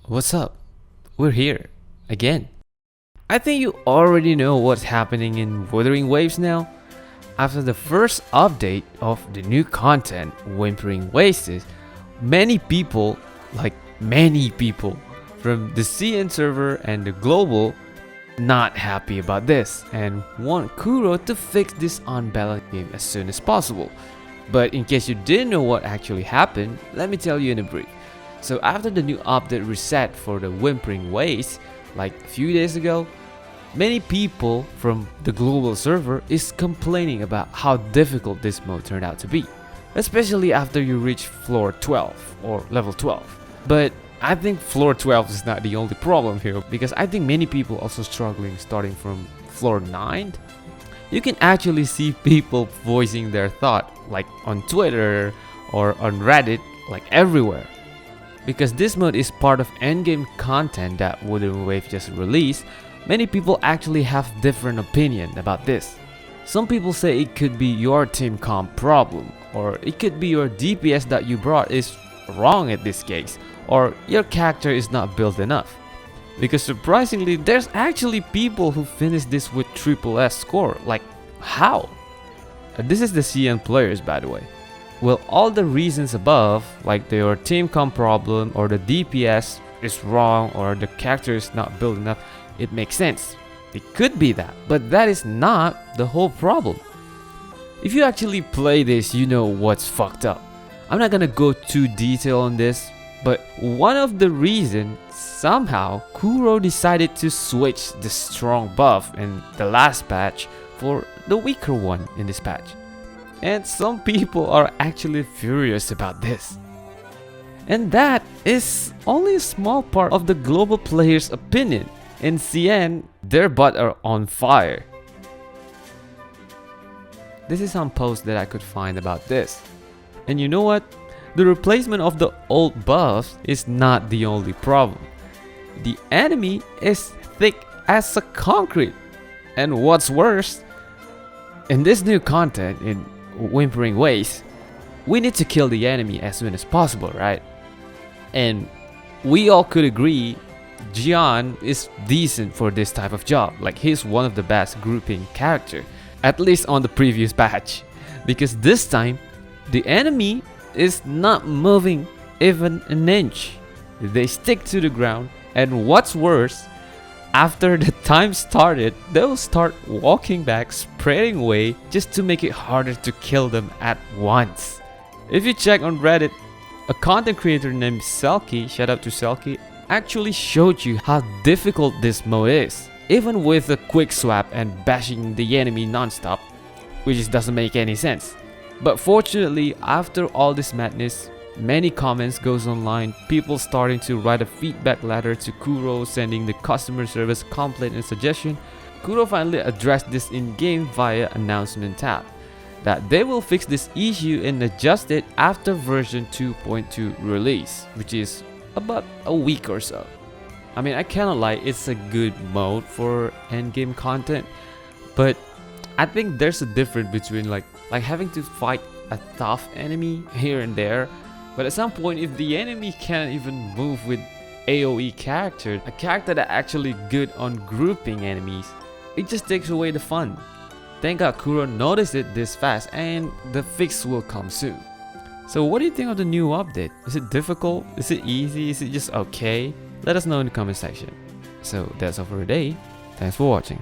What's up? We're here again. I think you already know what's happening in Wuthering Waves now. After the first update of the new content, Whimpering Waves, many people from the CN server and the global not happy about this and want Kuro to fix this unbalanced game as soon as possible. But in case you didn't know what actually happened, let me tell you in a brief. So after the new update reset for the Whimpering Waves, like a few days ago, many people from the global server is complaining about how difficult this mode turned out to be, especially after you reach floor 12 or level 12. But I think floor 12 is not the only problem here, because I think many people also struggling starting from floor 9. You can actually see people voicing their thought, like on Twitter or on Reddit, like everywhere. Because this mode is part of endgame content that Wuthering Wave just released, many people actually have different opinion about this. Some people say it could be your team comp problem, or it could be your DPS that you brought is wrong in this case, or your character is not built enough. Because surprisingly, there's actually people who finish this with triple S score. Like, how? This is the CN players, by the way. Well, all the reasons above, like your team comp problem or the DPS is wrong or the character is not built enough, it makes sense. It could be that, but that is not the whole problem. If you actually play this, you know what's fucked up. I'm not gonna go too detailed on this, but one of the reasons, somehow Kuro decided to switch the strong buff in the last patch for the weaker one in this patch. And some people are actually furious about this. And that is only a small part of the global players' opinion. In CN, their butt are on fire. This is some posts that I could find about this. And you know what? The replacement of the old buffs is not the only problem. The enemy is thick as a concrete. And what's worse, in this new content in Whimpering Waves, we need to kill the enemy as soon as possible, right? And we all could agree Jian is decent for this type of job. Like, he's one of the best grouping character, at least on the previous patch. Because this time, the enemy is not moving even an inch. They stick to the ground, and what's worse, after the time started, they'll start walking back, spreading away just to make it harder to kill them at once. If you check on Reddit, a content creator named Selkie, shout out to Selkie, actually showed you how difficult this mode is, even with a quick swap and bashing the enemy non-stop, which just doesn't make any sense. But fortunately, after all this madness, many comments goes online, people starting to write a feedback letter to Kuro, sending the customer service complaint and suggestion. Kuro finally addressed this in-game via announcement tab, that they will fix this issue and adjust it after version 2.2 release, which is about a week or so. I mean, I cannot lie, it's a good mode for endgame content, but I think there's a difference between like having to fight a tough enemy here and there. But at some point, if the enemy can't even move with AoE character, a character that actually good on grouping enemies, it just takes away the fun. Thank God Kuro noticed it this fast, and the fix will come soon. So what do you think of the new update? Is it difficult? Is it easy? Is it just okay? Let us know in the comment section. So that's all for today. Thanks for watching.